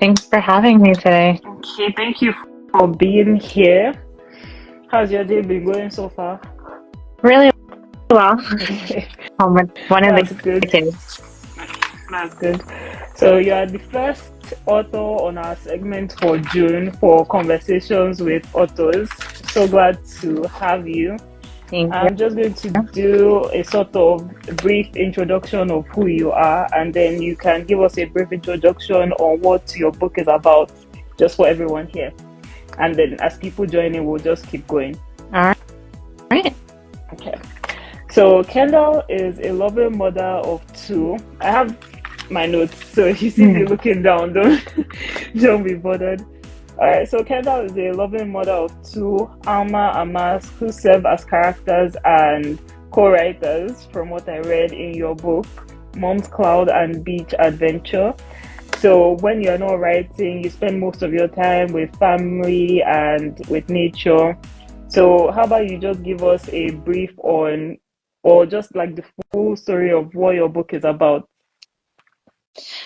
Thanks for having me today. Okay, thank you for being here. How's your day been going so far? Really well. Okay, Home with one of the that's good. kids. That's good. So you are the first author on our segment for June for conversations with authors. So glad to have you. Thank you. I'm just going to do a sort of brief introduction of who you are, and then you can give us a brief introduction on what your book is about, just for everyone here. And then as people join in, we'll just keep going. All right. Okay. So Kendall is a loving mother of two. I have my notes, so if you see me looking down, don't be bothered. All right. So Kendall is a loving mother of two, Alma and Mas, who serve as characters and co-writers, from what I read in your book, Mom's Cloud and Beach Adventure. So when you're not writing, you spend most of your time with family and with nature. So how about you just give us a brief on, or just like the full story of what your book is about?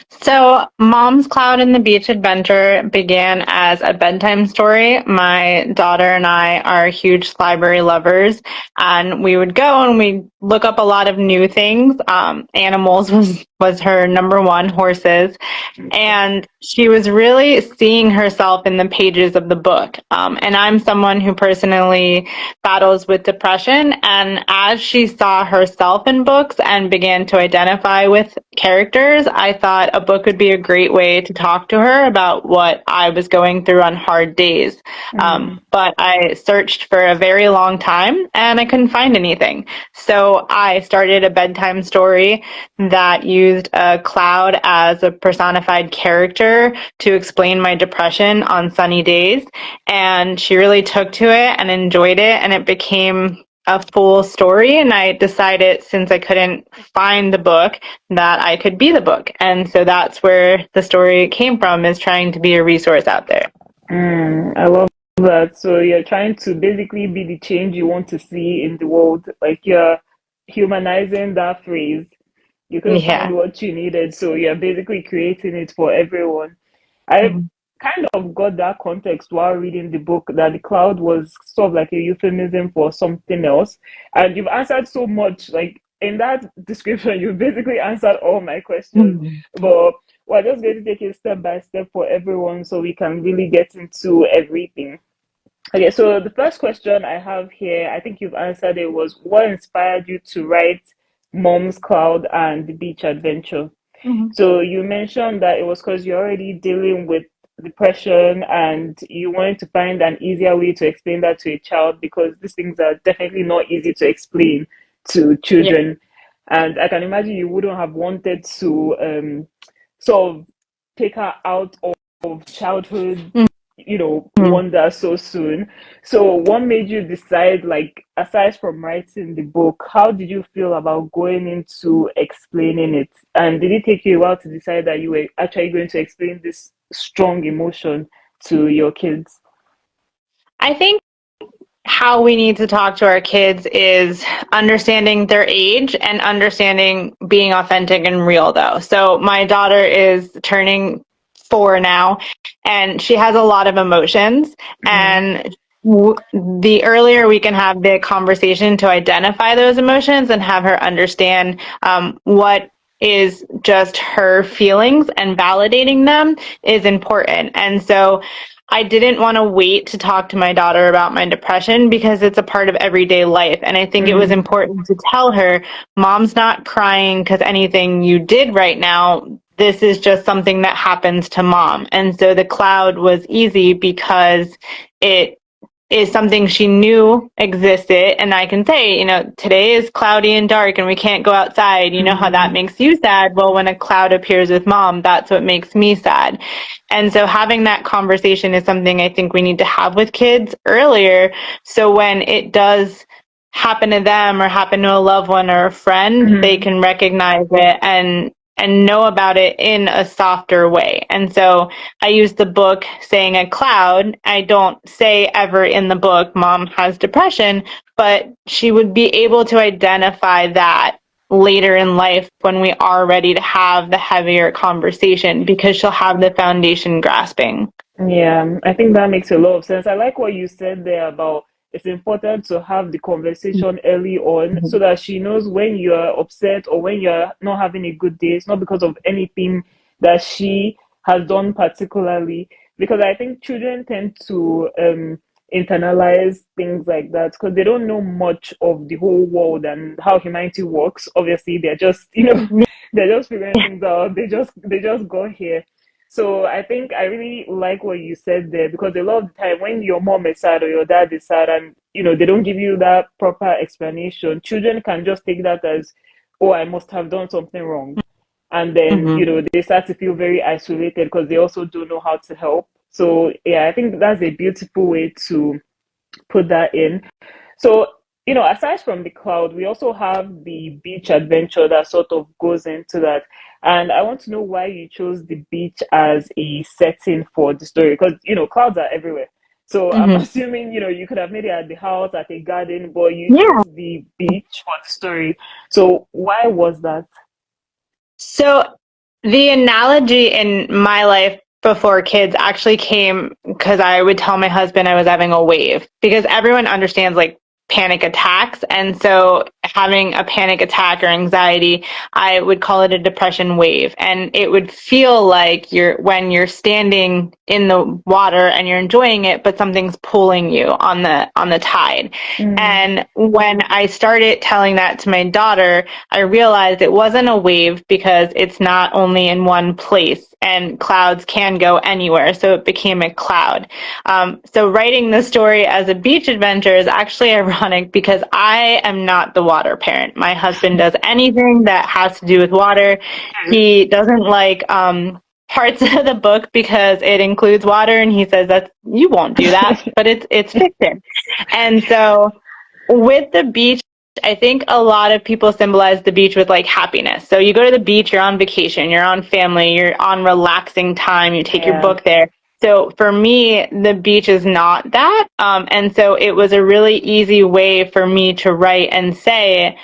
So, Mom's Cloud and the Beach Adventure began as a bedtime story. My daughter and I are huge library lovers, and we would go and we look up a lot of new things. Animals was her number one, horses, and she was really seeing herself in the pages of the book. And I'm someone who personally battles with depression, and as she saw herself in books and began to identify with characters, I thought a book would be a great way to talk to her about what I was going through on hard days. But I searched for a very long time and I couldn't find anything. So I started a bedtime story that used a cloud as a personified character to explain my depression on sunny days. And she really took to it and enjoyed it, and it became a full story. And I decided, since I couldn't find the book, that I could be the book. And so that's where the story came from, is trying to be a resource out there. I love that. So you're trying to basically be the change you want to see in the world. Like you're humanizing that phrase. You couldn't Yeah. find what you needed, so you're basically creating it for everyone. I Mhm. kind of got that context while reading the book, that the cloud was sort of like a euphemism for something else. And you've answered so much, like in that description, you basically answered all my questions. Mhm. But we're just going to take it step by step for everyone so we can really get into everything. Okay, so the first question I have here, I think you've answered it, was what inspired you to write Mom's Cloud and the Beach Adventure? Mhm. So you mentioned that it was because you're already dealing with depression and you wanted to find an easier way to explain that to a child, because these things are definitely not easy to explain to Yeah. children. And I can imagine you wouldn't have wanted to sort of take her out of childhood, Mhm. wonder so soon. So what made you decide, like, aside from writing the book, how did you feel about going into explaining it? And did it take you a while to decide that you were actually going to explain this strong emotion to your kids? I think how we need to talk to our kids is understanding their age and understanding being authentic and real, though. So my daughter is turning 4 now, and she has a lot of emotions. Mm, And the earlier we can have the conversation to identify those emotions and have her understand what is just her feelings and validating them is important. And so I didn't want to wait to talk to my daughter about my depression, because it's a part of everyday life. And I think it was mm, important to tell her, Mom's not crying because anything you did right now. This is just something that happens to Mom. And so the cloud was easy because it is something she knew existed. And I can say, today is cloudy and dark and we can't go outside. You know how that mm, makes you sad? Well, when a cloud appears with Mom, that's what makes me sad. And so having that conversation is something I think we need to have with kids earlier. So when it does happen to them or happen to a loved one or a friend, they mm. can recognize it and know about it in a softer way. And so I use the book saying a cloud. I don't say ever in the book, Mom has depression, but she would be able to identify that later in life when we are ready to have the heavier conversation, because she'll have the foundation grasping. Yeah, I think that makes a lot of sense. I like what you said there about it's important to have the conversation early on so that she knows when you're upset or when you're not having a good day, it's not because of anything that she has done particularly. Because I think children tend to internalize things like that because they don't know much of the whole world and how humanity works. Obviously, they're just, they're just figuring things out. They just got here. So I think I really like what you said there because a lot of the time when your mom is sad or your dad is sad and they don't give you that proper explanation, children can just take that as, oh, I must have done something wrong. And then, Mm-hmm. they start to feel very isolated because they also don't know how to help. So yeah, I think that's a beautiful way to put that in. So, aside from the cloud, we also have the beach adventure that sort of goes into that. And I want to know why you chose the beach as a setting for the story because, clouds are everywhere. So I'm Mm-hmm. assuming, you could have made it at the house, at a garden, but you Yeah. chose the beach for the story. So why was that? So the analogy in my life before kids actually came because I would tell my husband I was having a wave, because everyone understands like panic attacks. And so having a panic attack or anxiety, I would call it a depression wave. And it would feel like when you're standing in the water and you're enjoying it, but something's pulling you on the tide. Mm, And when I started telling that to my daughter, I realized it wasn't a wave because it's not only in one place and clouds can go anywhere. So it became a cloud. So writing the story as a beach adventure is actually ironic because I am not the water parent. My husband does anything that has to do with water. He doesn't like parts of the book because it includes water, and he says that you won't do that, but it's fiction. And so with the beach, I think a lot of people symbolize the beach with like happiness. So you go to the beach, you're on vacation, you're on family, you're on relaxing time, you take your yeah. book there. So for me, the beach is not that. And so it was a really easy way for me to write and say,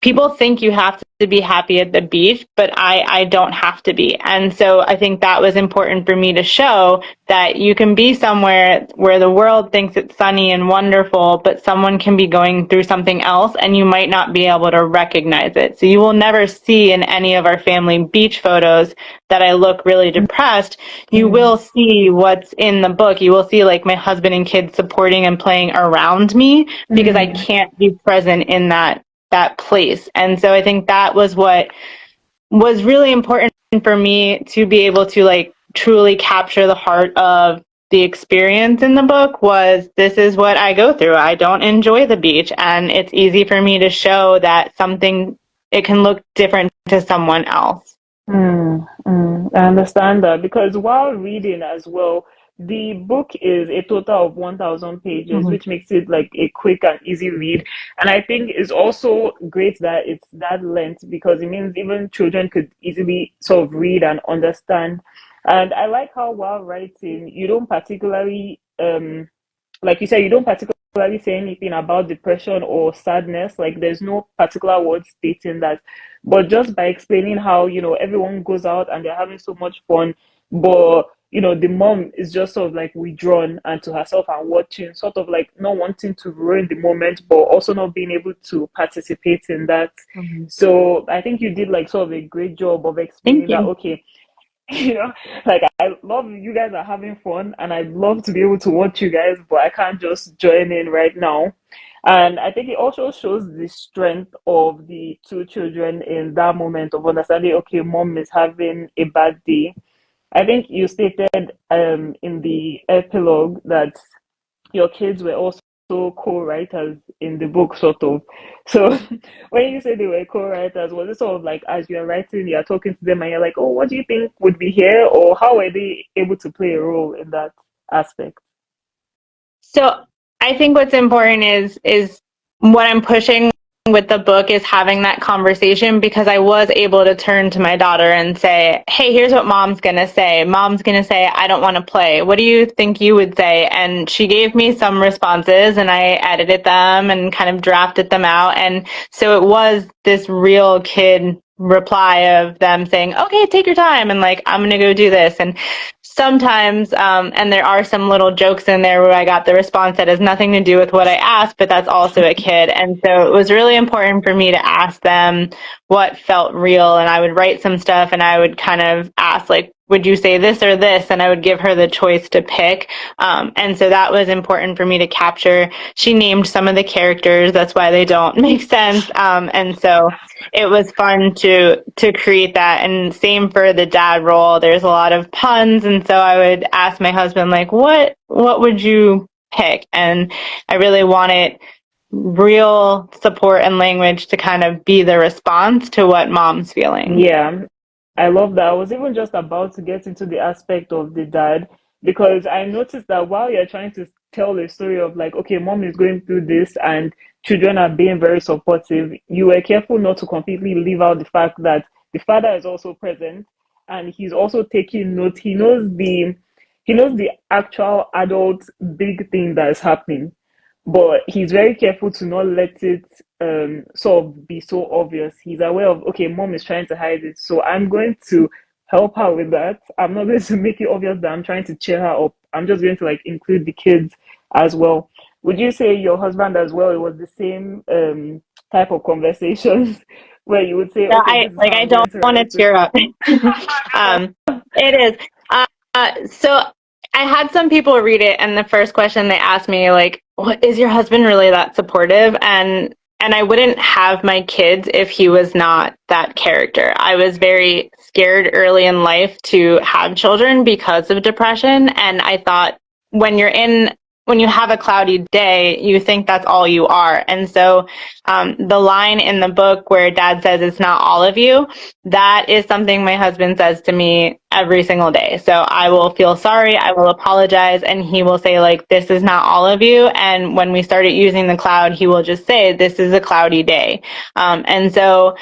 people think you have to be happy at the beach, but I don't have to be. And so I think that was important for me to show that you can be somewhere where the world thinks it's sunny and wonderful, but someone can be going through something else and you might not be able to recognize it. So you will never see in any of our family beach photos that I look really depressed. You Mm, will see what's in the book. You will see like my husband and kids supporting and playing around me because I mm, can't be present in that place. And so I think that was what was really important for me, to be able to like truly capture the heart of the experience in the book. Was this is what I go through. I don't enjoy the beach, and it's easy for me to show that something, it can look different to someone else. I understand that because while reading as well, the book is a total of 1,000 pages, Mhm. which makes it like a quick and easy read. And I think it's also great that it's that length because it means even children could easily sort of read and understand. And I like how while writing, you don't particularly like you said, you don't particularly say anything about depression or sadness. Like there's no particular word stating that, but just by explaining how everyone goes out and they're having so much fun, but the mom is just sort of like withdrawn and to herself and watching, sort of like not wanting to ruin the moment, but also not being able to participate in that. Mhm. So I think you did like sort of a great job of Thank explaining that. you. Okay, you know, like I love you guys are having fun and I'd love to be able to watch you guys, but I can't just join in right now. And I think it also shows the strength of the two children in that moment of understanding, okay, mom is having a bad day. I think you stated in the epilogue that your kids were also co-writers in the book, sort of. So when you say they were co-writers, was it sort of like as you're writing, you're talking to them and you're like, oh, what do you think would be here? Or how were they able to play a role in that aspect? So I think what's important is what I'm pushing with the book is having that conversation, because I was able to turn to my daughter and say, hey, here's what mom's going to say. Mom's going to say, I don't want to play. What do you think you would say? And she gave me some responses, and I edited them and kind of drafted them out. And so it was this real kid reply of them saying, okay, take your time, and like, I'm going to go do this. And sometimes, and there are some little jokes in there where I got the response that has nothing to do with what I asked, but that's also a kid. And so it was really important for me to ask them what felt real. And I would write some stuff, and I would kind of ask, like, would you say this or this? And I would give her the choice to pick. And so that was important for me to capture. She named some of the characters. That's why they don't make sense. And so it was fun to create that. And same for the dad role. There's a lot of puns, and so I would ask my husband, like, what would you pick? And I really wanted real support and language to kind of be the response to what mom's feeling. Yeah, I love that. I was even just about to get into the aspect of the dad because I noticed that while you're trying to tell a story of like, okay, mom is going through this and children are being very supportive, you were careful not to completely leave out the fact that the father is also present and he's also taking notes. He knows the actual adult big thing that is happening, but he's very careful to not let it sort of be so obvious. He's aware of, okay, mom is trying to hide it, so I'm going to help her with that. I'm not going to make it obvious that I'm trying to cheer her up. I'm just going to like include the kids as well. Would you say your husband as well, it was the same type of conversations where you would say, Yeah, okay, this is how I I'm don't going to want to write it? tear up. It is. So I had some people read it, and the first question they asked me, like, "What, is your husband really that supportive?" And I wouldn't have my kids if he was not that character. I was very scared early in life to have children because of depression, and I thought when you have a cloudy day, you think that's all you are. And so the line in the book where dad says it's not all of you, that is something my husband says to me every single day. So I will feel sorry, I will apologize, and he will say, like, this is not all of you. And when we started using the cloud, he will just say, this is a cloudy day. And so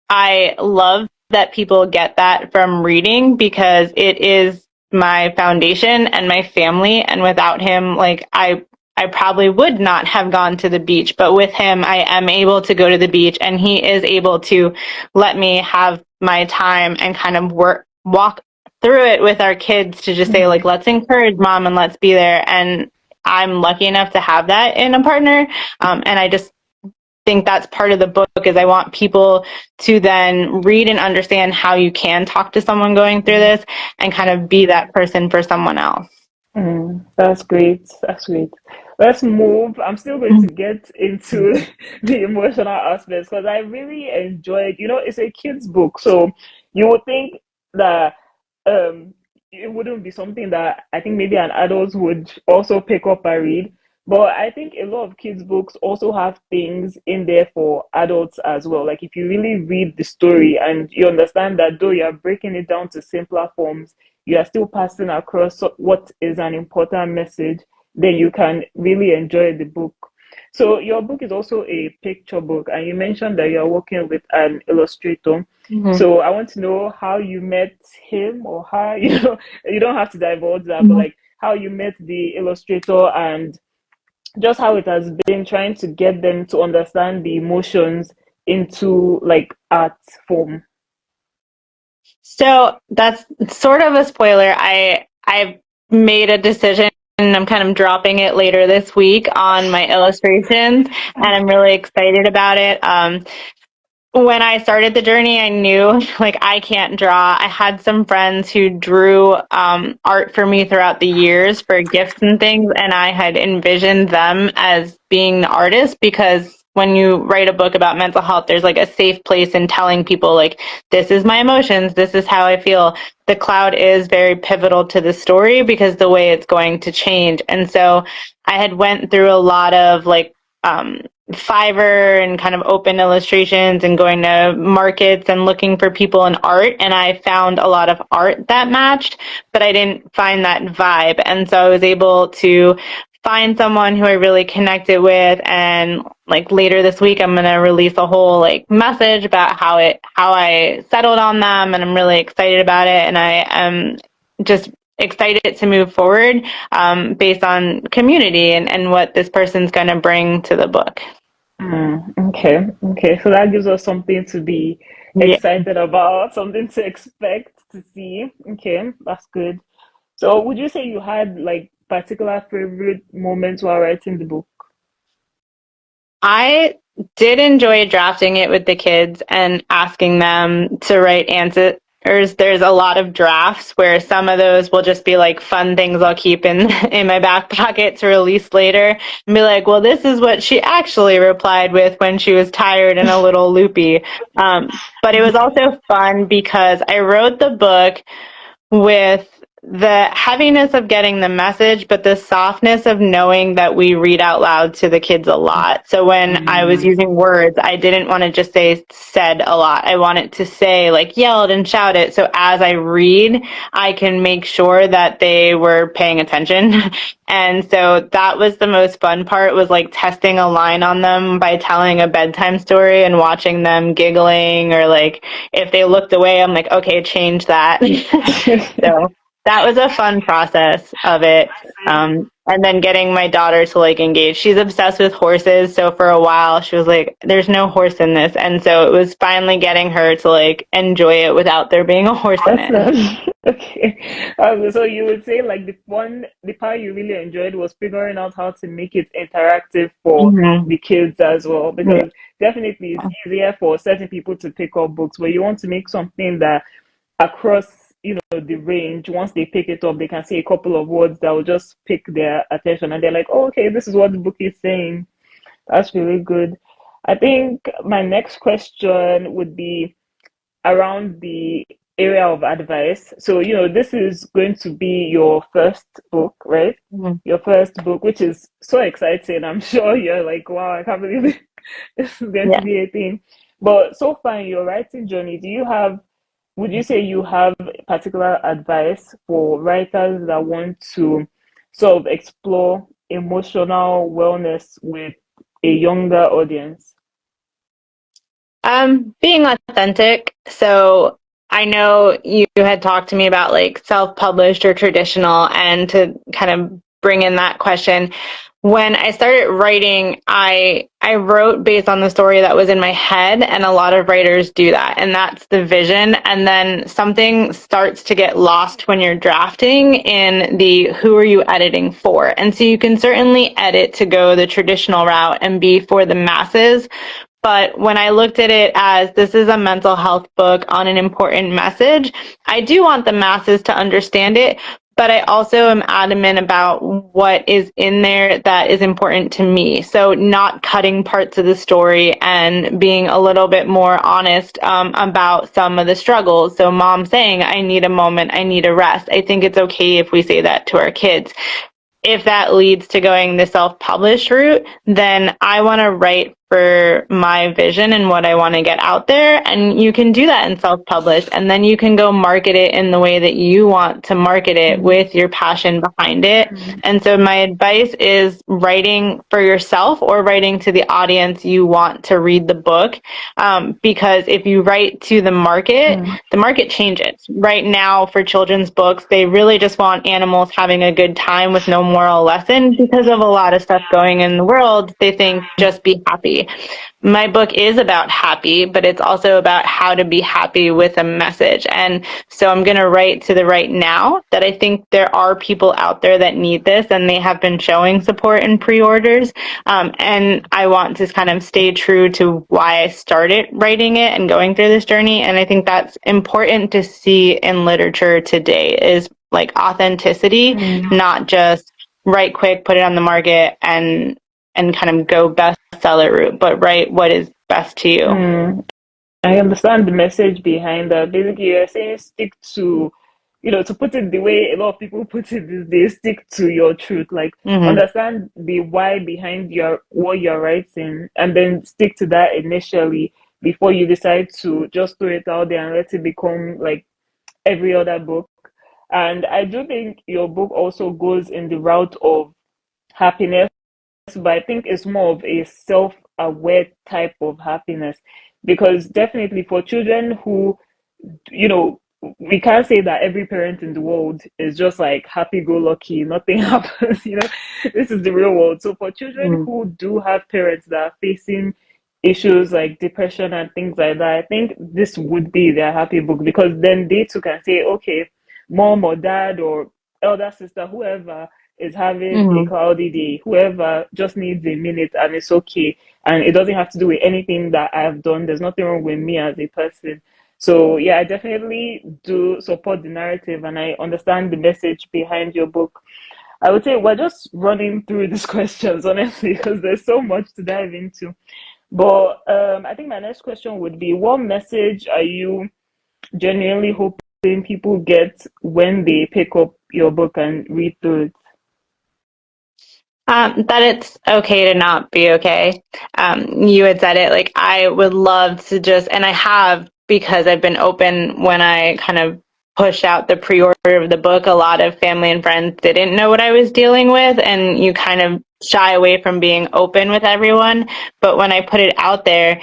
I love that people get that from reading, because it is my foundation and my family. And without him, like, I probably would not have gone to the beach, but with him, I am able to go to the beach, and he is able to let me have my time and kind of walk through it with our kids to just say, like, let's encourage mom and let's be there. And I'm lucky enough to have that in a partner. And I just think that's part of the book, is I want people to then read and understand how you can talk to someone going through this and kind of be that person for someone else. That's great. That's great. Let's move. I'm still going to get into the emotional aspects because I really enjoyed, it's a kid's book. So you would think that um it wouldn't be something that I think maybe an adult would also pick up and read. But I think a lot of kids' books also have things in there for adults as well. Like if you really read the story and you understand that though you're breaking it down to simpler forms, you are still passing across what is an important message, then you can really enjoy the book. So your book is also a picture book, and you mentioned that you're working with an illustrator. Mm-hmm. So I want to know how you met him, or how you don't have to divulge that, but Mm-hmm. like how you met the illustrator and just how it has been trying to get them to understand the emotions into like art form. So that's sort of a spoiler. I made a decision, and I'm kind of dropping it later this week on my illustrations, and I'm really excited about it. When I started the journey, I knew, like, I can't draw. I had some friends who drew art for me throughout the years for gifts and things, and I had envisioned them as being the artist, because when you write a book about mental health, there's like a safe place in telling people, like, this is my emotions, this is how I feel. The cloud is very pivotal to the story because the way it's going to change. And so I had went through a lot of like Fiverr and kind of open illustrations and going to markets and looking for people in art. And I found a lot of art that matched, but I didn't find that vibe. And so I was able to find someone who I really connected with, and like later this week I'm gonna release a whole like message about how I settled on them, and I'm really excited about it, and I am just excited to move forward based on community and what this person's gonna bring to the book. Okay, okay. So that gives us something to be Yeah. excited about, something to expect to see. Okay, that's good. So would you say you had like particular favorite moments while writing the book? I did enjoy drafting it with the kids and asking them to write answers. There's a lot of drafts where some of those will just be like fun things I'll keep in in my back pocket to release later and be like, well, this is what she actually replied with when she was tired and a little loopy. But it was also fun because I wrote the book with the heaviness of getting the message, but the softness of knowing that we read out loud to the kids a lot. So when I was Mm, using words, I didn't want to just say said a lot. I wanted to say like yelled and shouted. So as I read, I can make sure that they were paying attention. And so that was the most fun part, was like testing a line on them by telling a bedtime story and watching them giggling, or like if they looked away, I'm like, okay, change that. So that was a fun process of it. And then getting my daughter to like engage. She's obsessed with horses. So for a while she was like, there's no horse in this. And so it was finally getting her to like enjoy it without there being a horse in that's it. nice. Okay. So you would say like the part you really enjoyed was figuring out how to make it interactive for Mm-hmm. the kids as well, Yeah. because definitely it's easier for certain people to pick up books where you want to make something that across, the range, once they pick it up, they can see a couple of words that will just pick their attention, and they're like, oh, okay, this is what the book is saying. That's really good. I think my next question would be around the area of advice. So, this is going to be your first book, right? Mm-hmm. Your first book, which is so exciting. I'm sure you're like, wow, I can't believe it. This is going to Yeah. be a thing. But so far in your writing journey, would you say you have particular advice for writers that want to sort of explore emotional wellness with a younger audience? Being authentic. So I know you had talked to me about like self-published or traditional, and to kind of bring in that question. When I started writing, I wrote based on the story that was in my head, and a lot of writers do that, and that's the vision. And then something starts to get lost when you're drafting in the who are you editing for. And so you can certainly edit to go the traditional route and be for the masses, but when I looked at it as this is a mental health book on an important message, I do want the masses to understand it, but I also am adamant about what is in there that is important to me. So not cutting parts of the story and being a little bit more honest about some of the struggles. So mom saying, I need a moment, I need a rest. I think it's okay if we say that to our kids. If that leads to going the self-published route, then I want to write for my vision and what I want to get out there. And you can do that in self-published, and then you can go market it in the way that you want to market it Mm, with your passion behind it. mm, And so my advice is writing for yourself or writing to the audience you want to read the book. Because if you write to mm, the market changes. Right now, for children's books, they really just want animals having a good time with no moral lesson because of a lot of stuff going in the world. They think just be happy. My book is about happy, but it's also about how to be happy with a message. And so I'm going to write to the right now, that I think there are people out there that need this, and they have been showing support in pre-orders. And I want to kind of stay true to why I started writing it and going through this journey. And I think that's important to see in literature today, is like authenticity, mm, not just write quick, put it on the market, and kind of go bestseller route, but write what is best to you. mm. I understand the message behind that. Basically, you're saying stick to, to put it the way a lot of people put it these days, stick to your truth. Like, Mm-hmm. understand the why behind what you're writing, and then stick to that initially before you decide to just throw it out there and let it become like every other book. And I do think your book also goes in the route of happiness, but I think it's more of a self-aware type of happiness. Because definitely for children who, you know, we can't say that every parent in the world is just like happy-go-lucky, nothing happens, this is the real world. So for children Mm. who do have parents that are facing issues like depression and things like that, I think this would be their happy book, because then they too can say, okay, mom or dad or elder sister, whoever is having a Mm. cloudy day, whoever just needs a minute and it's okay. And it doesn't have to do with anything that I've done. There's nothing wrong with me as a person. So yeah, I definitely do support the narrative and I understand the message behind your book. I would say we're just running through these questions, honestly, because there's so much to dive into. But I think my next question would be, what message are you genuinely hoping people get when they pick up your book and read through it? That it's okay to not be okay. You had said it, like, I would love to just, and I have, because I've been open when I kind of pushed out the pre-order of the book. A lot of family and friends didn't know what I was dealing with, and you kind of shy away from being open with everyone. But when I put it out there,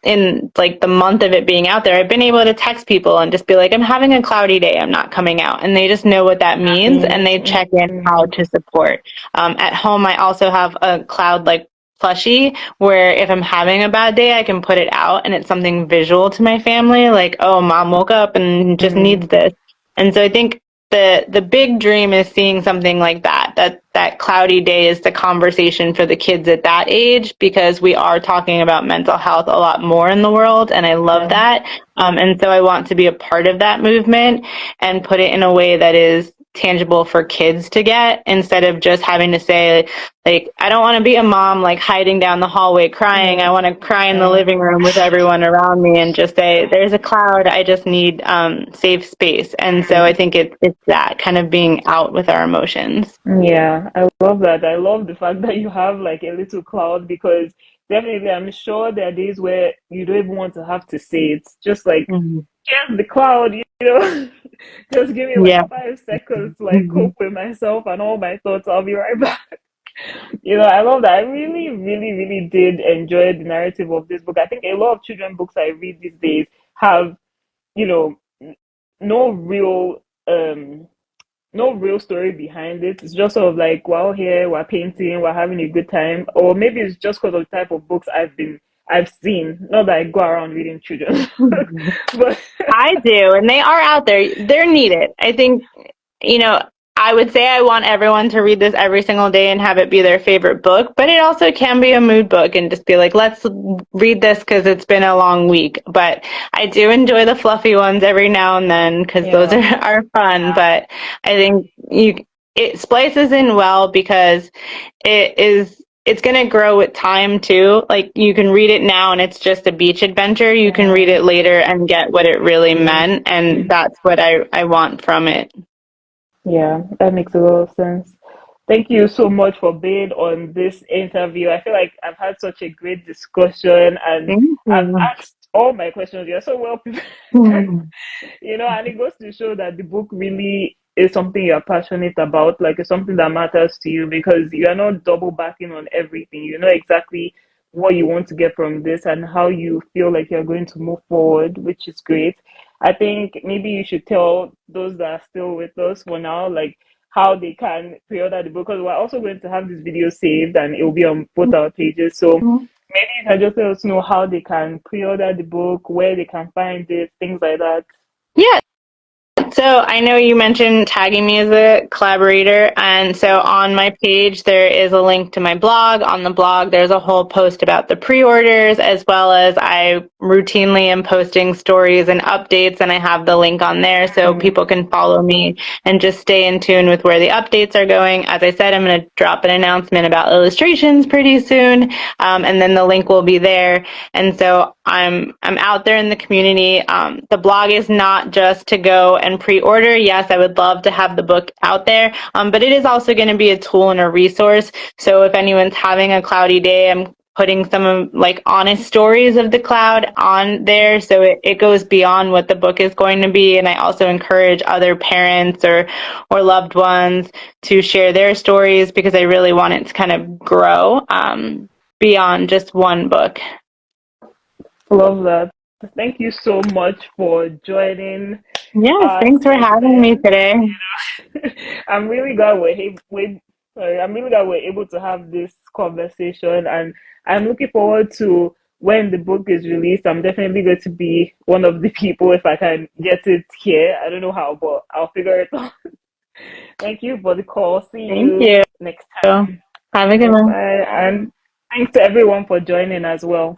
in like the month of it being out there, I've been able to text people and just be like, I'm having a cloudy day, I'm not coming out. And they just know what that means, and they check in how to support. At home, I also have a cloud like plushie where if I'm having a bad day, I can put it out and it's something visual to my family, like, oh, mom woke up and just needs this. And so I think the big dream is seeing something like that. That cloudy day is the conversation for the kids at that age, because we are talking about mental health a lot more in the world, and I love Yeah. that. And so I want to be a part of that movement and put it in a way that is tangible for kids to get, instead of just having to say, like, I don't want to be a mom like hiding down the hallway crying. I want to cry in the Yeah. living room with everyone around me and just say, there's a cloud, I just need safe space. And so I think it's that kind of being out with our emotions. Yeah, I love that. I love the fact that you have like a little cloud, because definitely I'm sure there are days where you don't even want to have to say it. Just like, Mhm. here's the cloud, just give me like Yeah. 5 seconds to like Mhm. cope with myself and all my thoughts. I'll be right back. I love that. I really, really, really did enjoy the narrative of this book. I think a lot of children books I read these days have, you know, no real no real story behind it. It's just sort of like, we're all here, we're painting, we're having a good time. Or maybe it's just because of the type of books I've seen. Not that I go around reading children. But I do, and they are out there. They're needed. I think, you know, I would say I want everyone to read this every single day and have it be their favorite book, but it also can be a mood book and just be like, let's read this because it's been a long week. But I do enjoy the fluffy ones every now and then because those yeah, are fun. But I think it splices in well because it's going to grow with time too. Like, you can read it now and it's just a beach adventure. You can read yeah, it later and get what it really meant. And that's what I want from it. yeah, that makes a lot of sense. Thank you so much for being on this interview. I feel like I've had such a great discussion and Thank I've you. asked all my questions. You're so well prepared. Mhm. And it goes to show that the book really is something you're passionate about, like it's something that matters to you, because you are not double backing on everything. You know exactly what you want to get from this and how you feel like you're going to move forward, which is great. I think maybe you should tell those that are still with us for now, like how they can pre-order the book, because we're also going to have this video saved and it will be on both our pages. So maybe you can just let us know how they can pre-order the book, where they can find it, things like that. Yeah. So I know you mentioned tagging me as a collaborator, and so on my page there is a link to my blog. On the blog there's a whole post about the pre-orders, as well as I routinely am posting stories and updates, and I have the link on there so people can follow me and just stay in tune with where the updates are going. As I said, I'm going to drop an announcement about illustrations pretty soon, and then the link will be there. And so I'm out there in the community. The blog is not just to go and pre-order. Yes, I would love to have the book out there, but it is also going to be a tool and a resource. So if anyone's having a cloudy day, I'm putting some of like honest stories of the cloud on there, so it goes beyond what the book is going to be. And I also encourage other parents or loved ones to share their stories, because I really want it to kind of grow beyond just one book. Love that. Thank you so much for joining Yes, our thanks for having me segment. today. I'm really glad sorry, I'm really glad we're able to have this conversation, and I'm looking forward to when the book is released. I'm definitely going to be one of the people if I can get it here. I don't know how, but I'll figure it out. Thank you for the call. See Thank you you. next Have time. a good Bye one. bye, and thanks to everyone for joining as well.